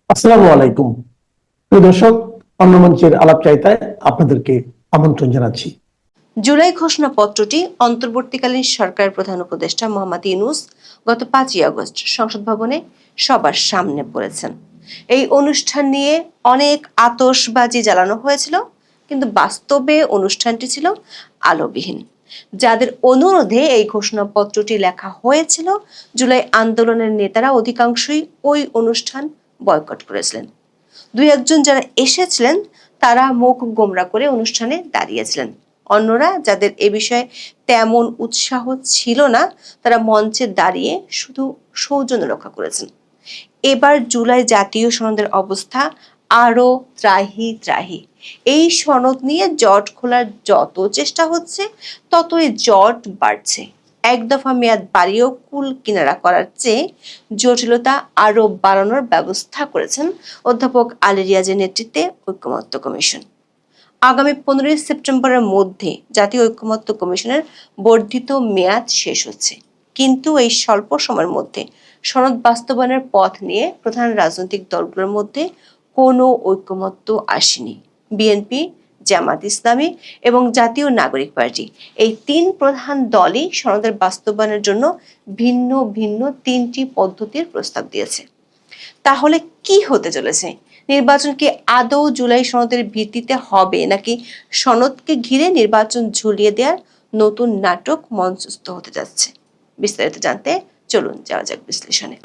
আসসালামু আলাইকুম। প্রিয় দর্শক, অন্য মঞ্চের আলাপচারিতায় আপনাদেরকে আমন্ত্রণ জানাচ্ছি। জুলাই ঘোষণাপত্রটি অন্তর্বর্তীকালীন সরকারের প্রধান উপদেষ্টা মোহাম্মদ ইউনূস গত 5ই আগস্ট সংসদ ভবনে সবার সামনে পড়েছেন। এই অনুষ্ঠান নিয়ে অনেক আতশবাজি জ্বালানো হয়েছিল, কিন্তু বাস্তবে অনুষ্ঠানটি ছিল আলোবিহীন। যাদের অনুরোধে এই ঘোষণাপত্রটি লেখা হয়েছিল, জুলাই আন্দোলনের নেতারা অধিকাংশই ওই অনুষ্ঠান বয়কট করেছিলেন। দুই একজন যারা এসেছিলেন তারা মুখ গোমরা করে অনুষ্ঠানে দাঁড়িয়েছিলেন। অন্যরা যাদের এ বিষয়ে তেমন উৎসাহ ছিল না, তারা মঞ্চে দাঁড়িয়ে শুধু সৌজন্য রক্ষা করেছেন। এবার জুলাই জাতীয় সনদের অবস্থা আরো ত্রাহি ত্রাহি। এই সনদ নিয়ে জট খোলার যত চেষ্টা হচ্ছে, ততই জট বাড়ছে। এক দফা মেয়াদ বাড়িয়েও কুল কিনারা করার চেয়ে জটিলতা আরো বাড়ানোর ব্যবস্থা করেছেন অধ্যাপক আলী রিয়াজের নেতৃত্বে ঐকমত্য কমিশন। আগামী 15 সেপ্টেম্বরের মধ্যে জাতীয় ঐকমত্য কমিশনের বর্ধিত মেয়াদ শেষ হচ্ছে, কিন্তু এই স্বল্প সময়ের মধ্যে সনদ বাস্তবায়নের পথ নিয়ে প্রধান রাজনৈতিক দলগুলোর মধ্যে কোনো ঐকমত্য আসেনি। বিএনপি, জামাত ইসলামী এবং জাতীয় নাগরিক পার্টি, এই তিন প্রধান দলই সনদের বাস্তবায়নের জন্য ভিন্ন ভিন্ন 3টি পদ্ধতির প্রস্তাব দিয়েছে। তাহলে কি হতে চলেছে? নির্বাচন কি আদৌ জুলাই সনদের ভিত্তিতে হবে, নাকি সনদকে ঘিরে নির্বাচন ঝুলিয়ে দেওয়ার নতুন নাটক মঞ্চস্থ হতে যাচ্ছে? বিস্তারিত জানতে চলুন যাওয়া যাক বিশ্লেষণে।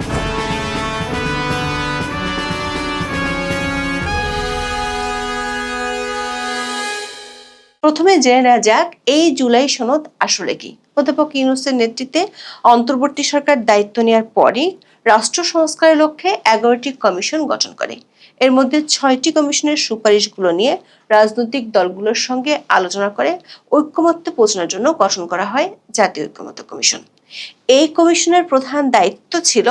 প্রথমে জেনে নেওয়া যাক এই জুলাই সনদ আসলে কি। অধ্যাপক ইউনূসের নেতৃত্বে অন্তর্বর্তী সরকার দায়িত্ব নেওয়ার পরই রাষ্ট্র সংস্কারের লক্ষ্যে 11টি কমিশন গঠন করে। এর মধ্যে 6টি কমিশনের সুপারিশগুলো নিয়ে রাজনৈতিক দলগুলোর সঙ্গে আলোচনা করে ঐকমত্যে পৌঁছানোর জন্য গঠন করা হয় জাতীয় ঐকমত্য কমিশন। এই কমিশনের প্রধান দায়িত্ব ছিল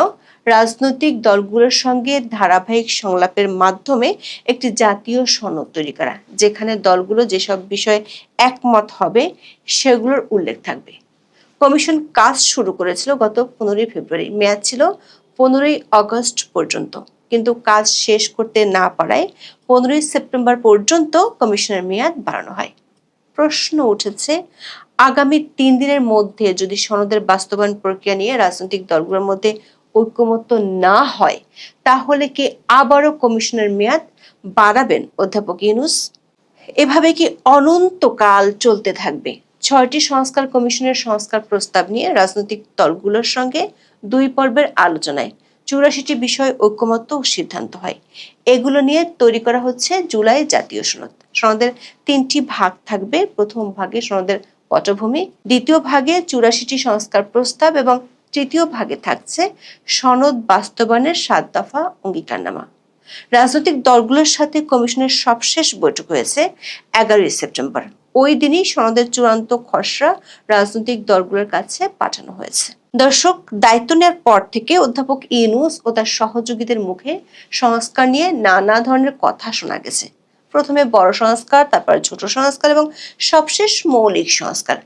রাজনৈতিক দলগুলোর সঙ্গে ধারাবাহিক সংলাপের মাধ্যমে একটি জাতীয় সনদ তৈরি করা, যেখানে দলগুলো যেসব বিষয়ে একমত হবে সেগুলোর উল্লেখ থাকবে। কমিশন কাজ শুরু করেছিল গত 15 ফেব্রুয়ারি, মেয়াদ ছিল 15 আগস্ট পর্যন্ত, কিন্তু কাজ শেষ করতে না পারায় 15 সেপ্টেম্বর পর্যন্ত কমিশনের মেয়াদ বাড়ানো হয়। প্রশ্ন উঠেছে, আগামী 3 দিনের মধ্যে যদি সনদের বাস্তবায়ন প্রক্রিয়া নিয়ে রাজনৈতিক দলগুলোর মধ্যে ঐকমত্য না হয়, তাহলে কি আবারও কমিশনের মেয়াদ বাড়াবেন অধ্যাপক ইউনূস? এভাবে কি অনন্তকাল চলতে থাকবে? 6টি সংস্কার কমিশনের সংস্কার প্রস্তাব নিয়ে রাজনৈতিক দলগুলোর সঙ্গে 2 পর্বের আলোচনায় 84টি বিষয় ঐকমত্য ও সিদ্ধান্ত হয়। এগুলো নিয়ে তৈরি করা হচ্ছে জুলাই জাতীয় সনদ। সনদের 3টি ভাগ থাকবে। প্রথম ভাগে সনদের পটভূমি, দ্বিতীয় ভাগে 84টি সংস্কার প্রস্তাব এবং তৃতীয় ভাগে থাকছে সনদ বাস্তবায়নের 7 দফা অঙ্গীকারনামা। রাজনৈতিক দলগুলোর সাথে কমিশনের সবশেষ বৈঠক হয়েছে 11 সেপ্টেম্বর। ওই দিনই সনদের চূড়ান্ত খসড়া রাজনৈতিক দলগুলোর কাছে পাঠানো হয়েছে। দর্শক, দায়িত্ব নেওয়ার পর থেকে অধ্যাপক ইউনূস ও তার সহযোগীদের মুখে সংস্কার নিয়ে নানা ধরনের কথা শোনা গেছে। প্রথমে বড় সংস্কার, তারপর ছোট সংস্কার এবং সবশেষ মৌলিক সংস্কার।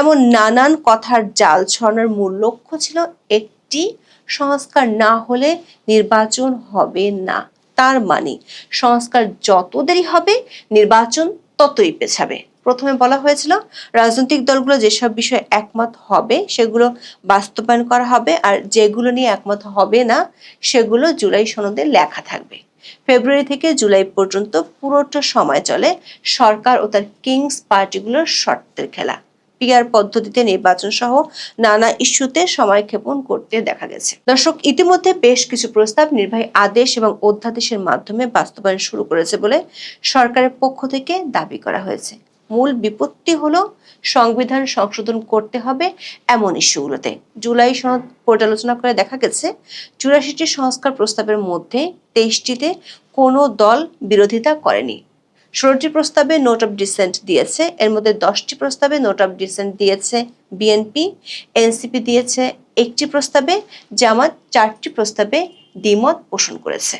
এমন নানান কথার জাল ছড়ানোর মূল লক্ষ্য ছিল একটি: সংস্কার না হলে নির্বাচন হবে না। তার মানে সংস্কার যত দেরি হবে নির্বাচন ততই পেছাবে। প্রথমে বলা হয়েছিল রাজনৈতিক দলগুলো যেসব বিষয়ে একমত হবে সেগুলো বাস্তবায়ন করা হবে, আর যেগুলো নিয়ে একমত হবে না সেগুলো জুলাই সনদে লেখা থাকবে। ফেব্রুয়ারি থেকে জুলাই পর্যন্ত পুরোটা সময় চলে সরকার ও তার কিংস পার্টিগুলোর শর্তের খেলা। পিআর পদ্ধতিতে নির্বাচন সহ নানা ইস্যুতে সময়ক্ষেপণ করতে দেখা গেছে। দর্শক, ইতিমধ্যে বেশ কিছু প্রস্তাব নির্বাহী আদেশ এবং অধ্যাদেশের মাধ্যমে বাস্তবায়ন শুরু করেছে বলে সরকারের পক্ষ থেকে দাবি করা হয়েছে। মূল বিপত্তি হলো সংবিধান সংশোধন করতে হবে এমন ইস্যুগুলোতে। জুলাই সনদ পর্যালোচনা করে দেখা গেছে 84টি সংস্কার প্রস্তাবের মধ্যে 23টিতে কোনো দল বিরোধিতা করেনি। 16টি প্রস্তাবে নোট অফ ডিসেন্ট দিয়েছে। এর মধ্যে 10টি প্রস্তাবে নোট অফ ডিসেন্ট দিয়েছে বিএনপি, এনসিপি দিয়েছে একটি প্রস্তাবে, জামাত 4টি প্রস্তাবে দ্বিমত পোষণ করেছে।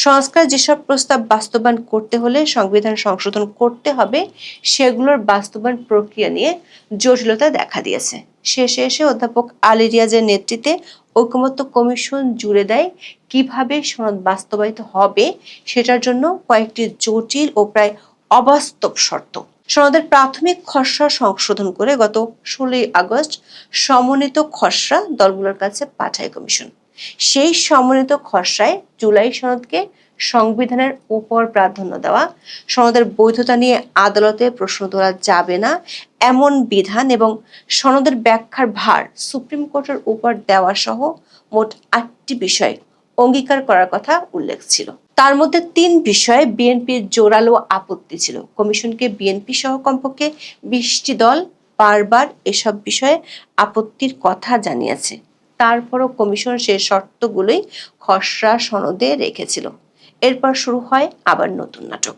সংস্কার যেসব প্রস্তাব বাস্তবায়ন করতে হলে সংবিধান সংশোধন করতে হবে, সেগুলোর বাস্তবায়ন প্রক্রিয়া নিয়ে জটিলতা দেখা দিয়েছে। শেষে এসে অধ্যাপক আলী রিয়াজের নেতৃত্বে ঐকমত্য কমিশন জুড়ে দেয় কিভাবে সনদ বাস্তবায়িত হবে সেটার জন্য কয়েকটি জটিল ও প্রায় অবাস্তব শর্ত। সনদের প্রাথমিক খসড়া সংশোধন করে গত 16 আগস্ট সমন্বিত খসড়া দলগুলোর কাছে পাঠায় কমিশন। সেই সমন্বিত খসড়ায় জুলাই সনদকে সংবিধানের উপর প্রাধান্য দেওয়া, সনদের বৈধতা নিয়ে আদালতে প্রশ্ন তোলা যাবে না এমন বিধান এবং সনদের ব্যাখ্যার ভার সুপ্রিম কোর্টের উপর দেওয়া সহ মোট 8টি বিষয় অঙ্গীকার করার কথা উল্লেখ ছিল। তার মধ্যে 3 বিষয়ে বিএনপির জোরালো আপত্তি ছিল। কমিশনকে বিএনপি সহ কমপক্ষে 20টি দল বারবার এসব বিষয়ে আপত্তির কথা জানিয়েছে। তারপরও কমিশন সেই শর্তগুলোই খসড়া সনদে রেখেছিল। এরপর শুরু হয় আবার নতুন নাটক।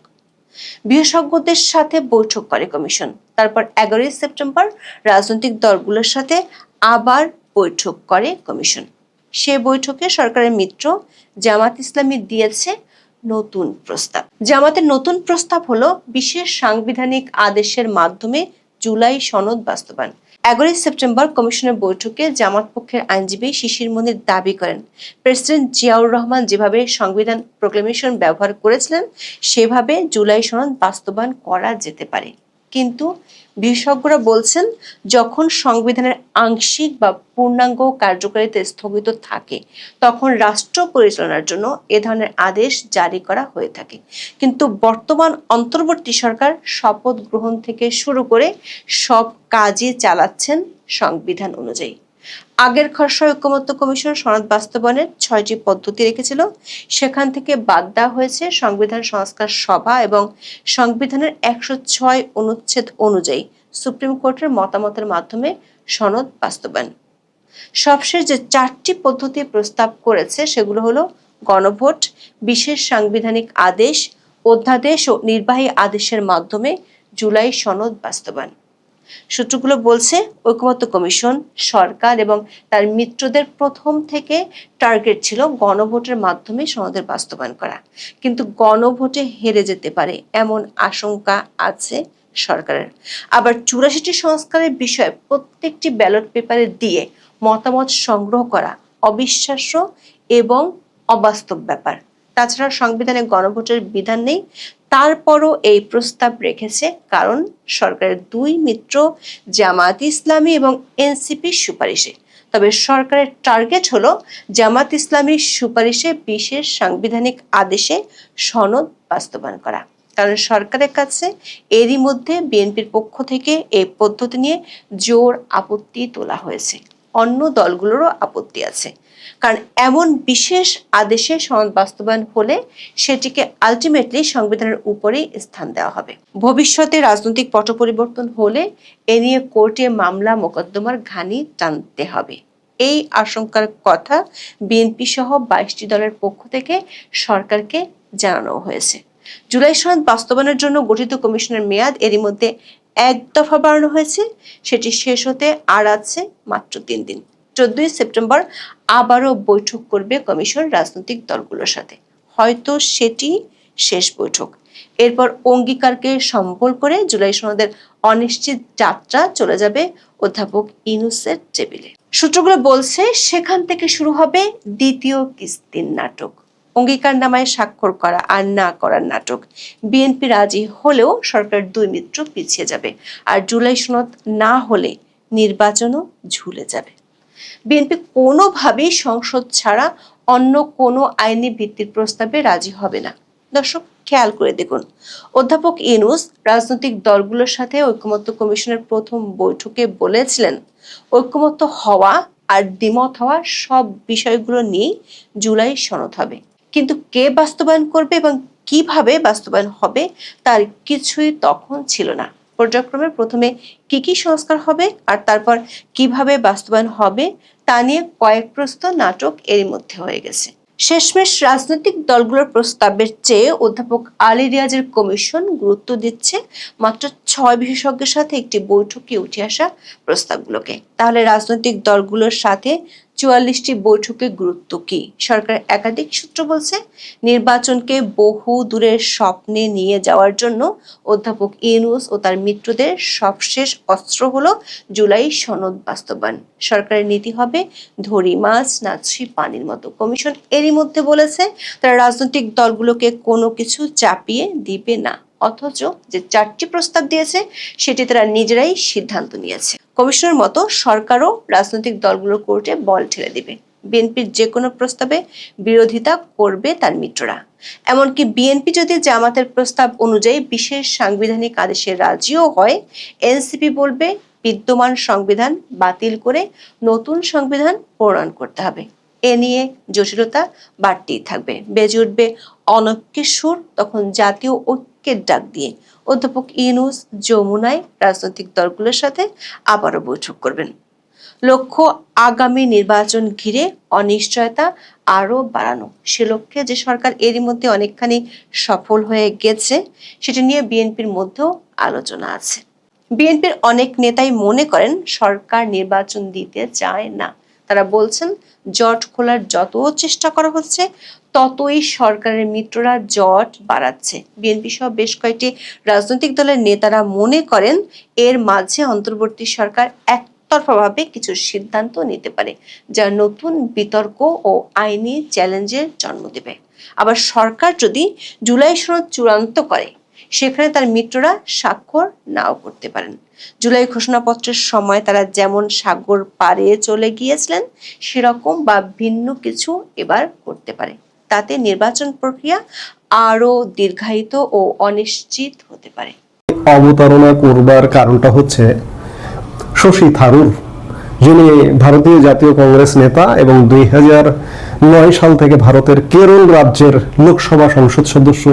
বিশেষজ্ঞদের সাথে বৈঠক করে কমিশন। তারপর 11 সেপ্টেম্বর রাজনৈতিক দলগুলোর সাথে আবার বৈঠক করে কমিশন। সে বৈঠকে সরকারের মিত্র জামাত ইসলামী দিয়েছে নতুন প্রস্তাব। জামাতের নতুন প্রস্তাব হলো বিশেষ সাংবিধানিক আদেশের মাধ্যমে জুলাই সনদ বাস্তবায়ন। 11 সেপ্টেম্বর কমিশনের বৈঠকে জামাত পক্ষের আইনজীবী শিশির মনির দাবি করেন, প্রেসিডেন্ট জিয়াউর রহমান যেভাবে সংবিধান প্রোক্লেমেশন ব্যবহার করেছিলেন সেভাবে জুলাই সনদ বাস্তবায়ন করা যেতে পারে। কিন্তু বিশেষজ্ঞরা বলছেন, যখন সংবিধানের আংশিক বা পূর্ণাঙ্গ কার্যকারিতা স্থগিত থাকে তখন রাষ্ট্র পরিচালনার জন্য এ ধরনের আদেশ জারি করা হয়ে থাকে। কিন্তু বর্তমান অন্তর্বর্তী সরকার শপথ গ্রহণ থেকে শুরু করে সব কাজই চালাচ্ছেন সংবিধান অনুযায়ী। আগের খসড়া ঐকমত্য কমিশন সনদ বাস্তবায়নের 6টি পদ্ধতি রেখেছিল। সেখান থেকে বাদ দেওয়া হয়েছে সংবিধান সংস্কার সভা এবং সংবিধানের 106 অনুচ্ছেদ অনুযায়ী সুপ্রিম কোর্টের মতামতের মাধ্যমে সনদ বাস্তবায়ন। সবশেষ যে 4টি পদ্ধতি প্রস্তাব করেছে সেগুলো হলো গণভোট, বিশেষ সাংবিধানিক আদেশ, অধ্যাদেশ ও নির্বাহী আদেশের মাধ্যমে জুলাই সনদ বাস্তবায়ন। সূত্রগুলো বলছে, ঐকমত্য কমিশন, সরকার এবং তার মিত্রদের প্রথম থেকে টার্গেট ছিল গণভোটের মাধ্যমে সনদের বাস্তবায়ন করা। কিন্তু গণভোটে হেরে যেতে পারে এমন আশঙ্কা আছে সরকারের। আবার 84টি সংস্কারের বিষয়ে প্রত্যেকটি ব্যালট পেপারে দিয়ে মতামত সংগ্রহ করা অবিশ্বাস্য এবং অবাস্তব ব্যাপার। তাছাড়া সংবিধানে গণভোটের বিধান নেই, তারপরও এই প্রস্তাব রেখেছে, কারণ সরকারের 2 মিত্র জামাত ইসলামী এবং এনসিপির সুপারিশে। তবে সরকারের টার্গেট হলো জামাত ইসলামীর সুপারিশে বিশেষ সাংবিধানিক আদেশে সনদ বাস্তবায়ন করা। কারণ সরকারের কাছে এরই মধ্যে বিএনপির পক্ষ থেকে এই পদ্ধতি নিয়ে জোর আপত্তি তোলা হয়েছে। অন্য দলগুলোরও আপত্তি আছে, কারণ এমন বিশেষ আদেশে সনদ বাস্তবায়ন হলে সেটিকে আলটিমেটলি সংবিধানের উপরেই স্থান দেওয়া হবে। ভবিষ্যতে রাজনৈতিক পট পরিবর্তন হলে এ নিয়ে কোর্টে মামলা মোকদ্দমার ঘানি টানতে হবে। এই আশঙ্কার কথা বিএনপি সহ 22টি দলের পক্ষ থেকে সরকারকে জানানো হয়েছে। জুলাই সনদ বাস্তবায়নের জন্য গঠিত কমিশনের মেয়াদ এরই মধ্যে 1 দফা বাড়ানো হয়েছে। সেটি শেষ হতে আর আছে মাত্র 3 দিন। 14 সেপ্টেম্বর আবারও বৈঠক করবে কমিশন রাজনৈতিক দলগুলোর সাথে। হয়তো সেটি শেষ বৈঠক। এরপর অঙ্গীকারকে সম্বল করে জুলাই সনদের অনিশ্চিত যাত্রা চলে যাবে অধ্যাপক ইউনূসের টেবিলে। সূত্রগুলো বলছে, সেখান থেকে শুরু হবে দ্বিতীয় কিস্তির নাটক। অঙ্গীকারনামায় স্বাক্ষর করা আর না করার নাটক। বিএনপি রাজি হলেও সরকার 2 মিত্র পিছিয়ে যাবে, আর জুলাই সনদ না হলে নির্বাচনও ঝুলে যাবে। বিএনপি কোনোভাবেই সংসদ ছাড়া অন্য কোনো আইনি ভিত্তির প্রস্তাবে রাজি হবে না। দর্শক, খেয়াল করে দেখুন, অধ্যাপক ইউনূস রাজনৈতিক দলগুলোর সাথে ঐকমত্য কমিশনের প্রথম বৈঠকে বলেছিলেন, ঐকমত্য হওয়া আর দ্বিমত হওয়া সব বিষয়গুলো নিয়ে জুলাই সনদ হবে। কিন্তু কে বাস্তবায়ন করবে এবং কিভাবে বাস্তবায়ন হবে তার কিছুই তখন ছিল না। পর্যায়ক্রমে প্রথমে কি সংস্কার হবে আর তারপর কিভাবে বাস্তবায়ন হবে তা নিয়ে কয়েক প্রস্ত নাটক এর মধ্যে হয়ে গেছে। শেষমেশ রাজনৈতিক দলগুলোর প্রস্তাবের চেয়ে অধ্যাপক আলী রিয়াজের কমিশন গুরুত্ব দিচ্ছে মাত্র 6 বিশেষজ্ঞের সাথে একটি বৈঠকে উঠে আসা প্রস্তাবগুলোকে। তাহলে রাজনৈতিক দলগুলোর সাথে 44টি বৈঠকের গুরুত্ব কি? সরকারের একাধিক সূত্র বলছে, নির্বাচনকে বহু দূরের স্বপ্নে নিয়ে যাওয়ার জন্য অধ্যাপক ইউনূস ও তার মিত্রদের সবশেষ অস্ত্র হলো জুলাই সনদ বাস্তবায়ন। সরকারের নীতি হবে ধরি মাছ নাচি পানির মতো। কমিশন এরই মধ্যে বলেছে তারা রাজনৈতিক দলগুলোকে কোনো কিছু চাপিয়ে দিবে না, অথচ যে 4টি প্রস্তাব দিয়েছে সেটি তারা নিজেরাই সিদ্ধান্ত নিয়েছে। কমিশনের মতো সরকারও রাজনৈতিক দলগুলোর কোর্টে বল ঠেলে দিবে। বিএনপির যে কোনো প্রস্তাবে বিরোধিতা করবে তার মিত্ররা। এমনকি বিএনপি যদি জামাতের প্রস্তাব অনুযায়ী বিশেষ সাংবিধানিক আদেশে রাজিও হয়, এনসিপি বলবে বিদ্যমান সংবিধান বাতিল করে নতুন সংবিধান প্রণয়ন করতে হবে। এ নিয়ে জটিলতা বাড়তেই থাকবে। বেজে উঠবে অনৈক্যের সুর। তখন জাতীয় ঐক্যের ডাক দিয়ে অধ্যাপক ইউনূস যমুনায় রাজনৈতিক দলগুলোর সাথে আবারও বৈঠক করবেন। লক্ষ্য আগামী নির্বাচন ঘিরে অনিশ্চয়তা আরো বাড়ানো। সে লক্ষ্যে যে সরকার এরই মধ্যে অনেকখানি সফল হয়ে গেছে, সেটা নিয়ে বিএনপির মধ্যেও আলোচনা আছে। বিএনপির অনেক নেতাই মনে করেন সরকার নির্বাচন দিতে চায় না। তারা বলছেন জট খোলার যত চেষ্টা করা হচ্ছে ততই সরকারের মিত্ররা জট বাড়াচ্ছে। বিএনপি সহ বেশ কয়েকটি রাজনৈতিক দলের নেতারা মনে করেন এর মাঝে অন্তর্বর্তী সরকার একতরফাভাবে কিছু সিদ্ধান্ত নিতে পারে, যা নতুন বিতর্ক ও আইনি চ্যালেঞ্জের জন্ম দেবে। আবার সরকার যদি জুলাই সনদ চূড়ান্ত করে, সেখানে তার মিত্ররা স্বাক্ষর নাও করতে পারেন। জুলাই ঘোষণাপত্রের সময় তারা যেমন সাগর পাড়ে চলে গিয়েছিলেন, সেরকম বা ভিন্ন কিছু এবার করতে পারে। তাতে নির্বাচন প্রক্রিয়া আরো দীর্ঘায়িত ও অনিশ্চিত হতে পারে। অবতারণা করবার কারণটা হচ্ছে শশী থারুর, যিনি ভারতীয় জাতীয় কংগ্রেস নেতা এবং 2009 সাল থেকে ভারতের কেরল রাজ্যের লোকসভা সংসদ সদস্য,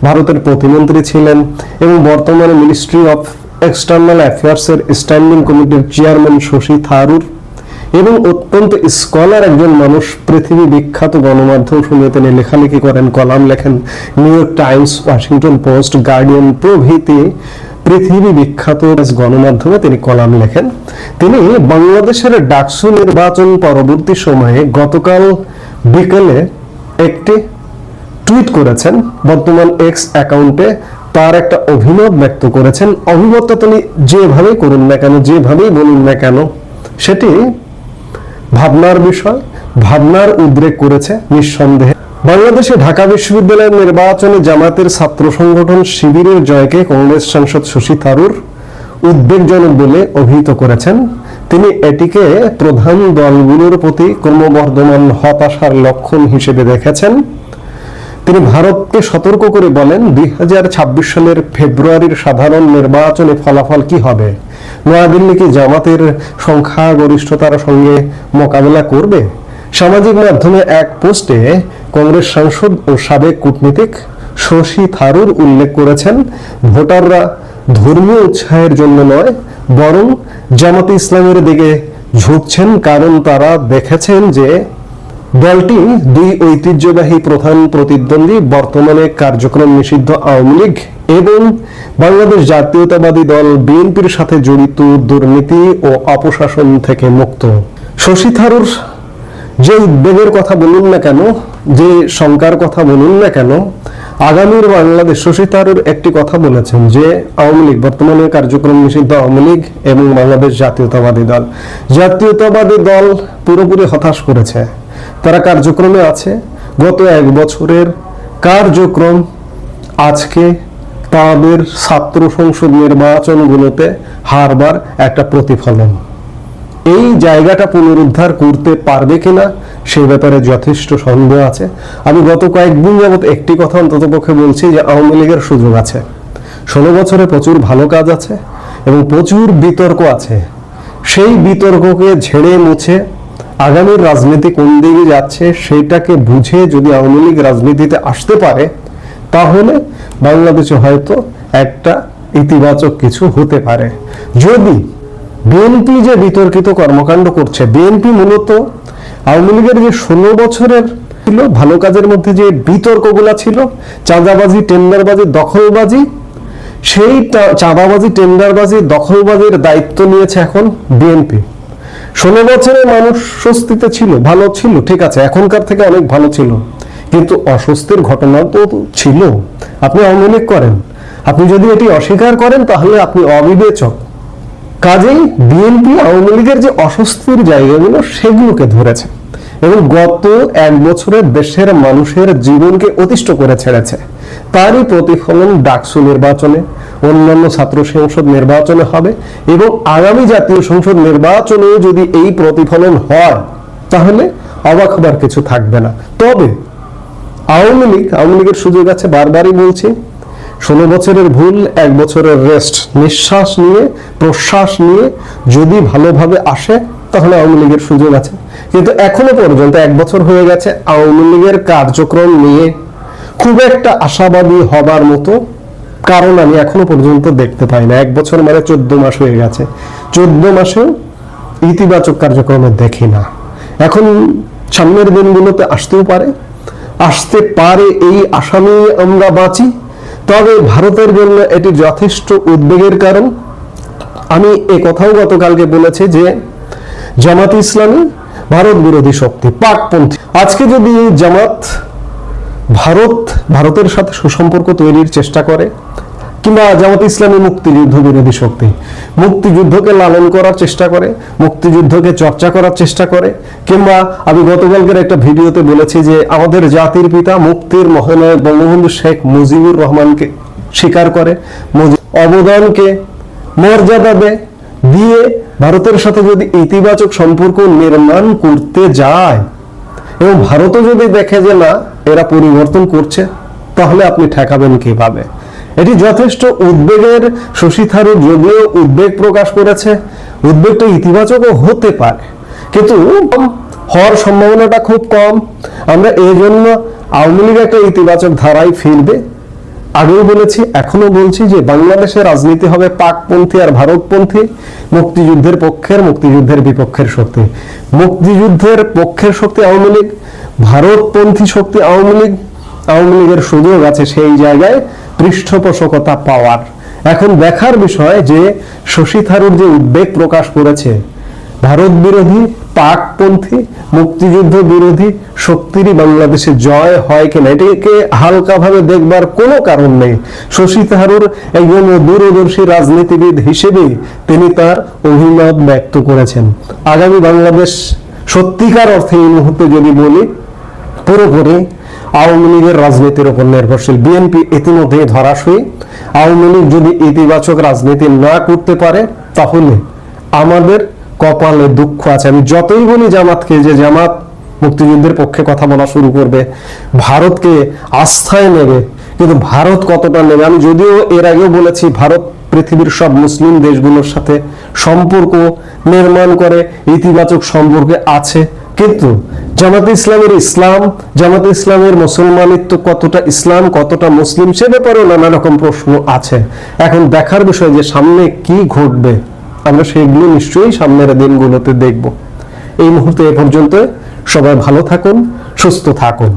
ভারতের প্রতিমন্ত্রী ছিলেন এবং বর্তমানে মিনিস্ট্রি অফ এক্সটার্নাল অ্যাফেয়ার্সের স্ট্যান্ডিং কমিটির চেয়ারম্যান শশী থারুর এবং অত্যন্ত স্কলার একজন মানুষ। পৃথিবী বিখ্যাত গণমাধ্যম শুনে তিনি লেখালেখি করেন, কলাম লেখেন। New York Times, Washington post, guardian প্রভৃতি পৃথিবী বিখ্যাত গণমাধ্যমে তিনি কলাম লেখেন। তিনি বাংলাদেশের ডাকসু নির্বাচন পরবর্তী সময়ে গতকাল বিকেলে একটি টুইট করেছেন। বর্তমান এক্স অ্যাকাউন্টে তার একটা অভিমত ব্যক্ত করেছেন। অভিমতটা তিনি যেভাবেই করুন না কেন, যেভাবেই বলুন না কেন, সেটি ভাবনার বিষয়, ভাবনার উদ্রেক করেছে নিঃসন্দেহে। বাংলাদেশে ঢাকা বিশ্ববিদ্যালয়ের নির্বাচনে জামাতের ছাত্র সংগঠন শিবিরের জয়কে কংগ্রেস সাংসদ শশী থারুর উদ্বেগজনক বলে অভিহিত করেছেন। তিনি এটিকে প্রধান দলগুলোর প্রতি ক্রমবর্ধমান হতাশার লক্ষণ হিসেবে দেখেছেন। তিনি ভারতকে সতর্ক করে বলেন, 2026 সালের ফেব্রুয়ারির সাধারণ নির্বাচনে ফলাফল কি হবে? নয়াদিল্লি কি জামাতের সংখ্যাগরিষ্ঠতার সঙ্গে মোকাবেলা করবে? সামাজিক মাধ্যমে এক পোস্টে কংগ্রেস সাংসদ ও সাবেক কূটনীতিক শশী থারুর উল্লেখ করেছেন, ভোটাররা ধর্মীয় উৎসাহের জন্য নয়, বরং জামাতে ইসলামের দিকে ঝুঁকছেন, কারণ তারা দেখেছেন যে দলটি দুই ঐতিহ্যবাহী প্রধান প্রতিদ্বন্দ্বী, বর্তমানে কার্যক্রম নিষিদ্ধ আওয়ামী লীগ এবং বাংলাদেশ জাতীয়তাবাদী দল বিএনপির সাথে জড়িত দুর্নীতি ও অপশাসন থেকে মুক্ত। শশী থারুর যে উদ্বেগের কথা বলুন না কেন, যে শঙ্কার কথা বলুন না কেন, আগামীর বাংলাদেশ, শশী থারুর একটি কথা বলেছেন যে আওয়ামী লীগ, বর্তমানে কার্যক্রম নিষিদ্ধ আওয়ামী লীগ এবং বাংলাদেশ জাতীয়তাবাদী দল পুরোপুরি হতাশ করেছে। তারা কার্যক্রমে আছে। গত 1 বছরের কার্যক্রম আজকে তাদের ছাত্র সংসদ নির্বাচনগুলোতে হারবার একটা প্রতিফলন। এই জায়গাটা পুনরুদ্ধার করতে পারবে কিনা সেই ব্যাপারে যথেষ্ট সন্দেহ আছে। আমি গত কয়েকদিন যাবত একটি কথা অন্ততপক্ষে বলছি যে আওয়ামী লীগের সুযোগ আছে। 16 বছরে প্রচুর ভালো কাজ আছে এবং প্রচুর বিতর্ক আছে। সেই বিতর্ককে ঝেড়ে মুছে আগামীর রাজনীতি কোন দিকে যাচ্ছে সেটাকে বুঝে যদি আওয়ামী লীগ রাজনীতিতে আসতে পারে, তাহলে বাংলাদেশে হয়তো একটা ইতিবাচক কিছু হতে পারে। যদি বিএনপি যে বিতর্কিত কর্মকাণ্ড করছে, বিএনপি মূলত আওয়ামী লীগের যে 16 বছরের ছিল ভালো কাজের মধ্যে যে বিতর্কগুলো ছিল, চাঁদাবাজি, টেন্ডারবাজি, দখলবাজি, সেই চাঁদাবাজি, টেন্ডারবাজি, দখলবাজির দায়িত্ব নিয়েছে এখন বিএনপি। 16 বছরে মানুষ স্বস্তিতে ছিল, ভালো ছিল, ঠিক আছে, এখনকার থেকে অনেক ভালো ছিল, কিন্তু অস্বস্তির ঘটনা তো ছিল। আপনি আওয়ামী লীগ করেন, আপনি যদি এটি অস্বীকার করেন তাহলে আপনি অবিবেচক। কাজেই বিএনপি আওয়ামী লীগের যে অস্বস্তির জায়গাগুলো সেগুলোকে ধরেছে এবং গত 1 বছরে দেশের মানুষের জীবনকে অতিষ্ঠ করে ছেড়েছে। তারই প্রতিফলন ডাকসু নির্বাচনে, অন্যান্য ছাত্র সংসদ নির্বাচনে হবে এবং আগামী জাতীয় সংসদ নির্বাচনে যদি এই প্রতিফলন হয় তাহলে অবাক হবার কিছু থাকবে না। তবে আওয়ামী লীগের সুযোগ আছে, বারবারই বলছি, 16 বছরের ভুল, 1 বছরের রেস্ট, নিঃশ্বাস নিয়ে প্রশ্বাস নিয়ে যদি ভালোভাবে আসে তাহলে আওয়ামী লীগের সুযোগ আছে। কিন্তু এখনো পর্যন্ত 1 বছর হয়ে গেছে, আওয়ামী লীগের কার্যক্রম নিয়ে খুব একটা আশাবাদী হবার মতো কারণ আমি এখনো পর্যন্ত দেখতে পাই না। 1 বছর মানে 14 মাস হয়ে গেছে, 14 মাসে ইতিবাচক কার্যক্রমে দেখি না। এখন সামনের দিনগুলোতে আসতে পারে এই আশা নিয়ে আমরা বাঁচি। তবে ভারতের জন্য এটি যথেষ্ট উদ্বেগের কারণ। আমি এ কথাও গতকালকে বলেছি যে জামাত ইসলামী ভারত বিরোধী শক্তি, পাকপন্থী। আজকে যদি জামাত ভারতের সাথে সুসম্পর্ক তৈরির চেষ্টা করে, কিংবা জামাত ইসলামী মুক্তিযুদ্ধ বিরোধী শক্তি, মুক্তিযুদ্ধকে লালন করার চেষ্টা করে, মুক্তিযুদ্ধকে চর্চা করার চেষ্টা করে, কিংবা আমি গতকালকের একটা ভিডিওতে বলেছি যে আমাদের জাতির পিতা মুক্তির মহানায়ক বঙ্গবন্ধু শেখ মুজিবুর রহমানকে স্বীকার করে, অবদানকে মর্যাদা দিয়ে ভারতের সাথে যদি ইতিবাচক সম্পর্ক নির্মাণ করতে যায় এবং ভারতও যদি দেখে যে না এরা পরিবর্তন করছে, তাহলে আপনি ঠেকাবেন কিভাবে? এটি যথেষ্ট উদ্বেগের। শশী থারুর যদিও উদ্বেগ প্রকাশ করেছে, উদ্বেগটা ইতিবাচকও হতে পারে, কিন্তু হওয়ার সম্ভাবনাটা খুব কম। আমরা এই জন্য আওয়ামী লীগ একটা ইতিবাচক ধারায় ফিরবে। আগেও বলেছি, এখনো বলছি যে বাংলাদেশের রাজনীতি হবে পাকপন্থী আর ভারতপন্থী, মুক্তিযুদ্ধের পক্ষের, মুক্তিযুদ্ধের বিপক্ষের শক্তি। মুক্তিযুদ্ধের পক্ষের শক্তি আওয়ামী লীগ, ভারতপন্থী শক্তি আওয়ামী লীগ। আওয়ামী লীগের সুযোগ আছে সেই জায়গায় পৃষ্ঠপোষকতা পাওয়ার। এখন দেখার বিষয় যে শশী থারুর যে উদ্বেগ প্রকাশ করেছে, ভারত বিরোধী, পাকপন্থী, মুক্তিযুদ্ধ বিরোধী শক্তিরই বাংলাদেশে জয় হয় কিনা, এটাকে হালকাভাবে দেখবার কোনো কারণ নেই। শশী থারুর একজন দূরদর্শী রাজনীতিবিদ হিসেবে তিনি তার অভিমত ব্যক্ত করেছেন। আগামী বাংলাদেশ সত্যিকার অর্থে এই মুহূর্তে যদি বলি পুরোপুরি আওয়ামী লীগের রাজনীতির উপর নির্ভরশীল। বিএনপি ইতিমধ্যেই ধরাশয়ী। আওয়ামী লীগ যদি ইতিবাচক রাজনীতি না করতে পারে তাহলে আমাদের কপালে দুঃখ আছে। আমি যতই বলি জামাতকে যে জামাত মুক্তিযুদ্ধের পক্ষে কথা বলা শুরু করবে, ভারতকে আস্থায় নেবে, কিন্তু ভারত কতটা নেবে? আমি যদিও এর আগেও বলেছি ভারত পৃথিবীর সব মুসলিম দেশগুলোর সাথে সম্পর্ক নির্মাণ করে, ইতিবাচক সম্পর্কে আছে, কিন্তু জামাতে ইসলামের ইসলাম, জামাতে ইসলামের মুসলমানিত্ব কতটা ইসলাম, কতটা মুসলিম, সে ব্যাপারেও নানা রকম প্রশ্ন আছে। এখন দেখার বিষয় যে সামনে কি ঘটবে, আমরা সেগুলো নিশ্চয়ই সামনের দিনগুলোতে দেখব। এই মুহূর্তে এ পর্যন্ত। সবাই ভালো থাকুন, সুস্থ থাকুন।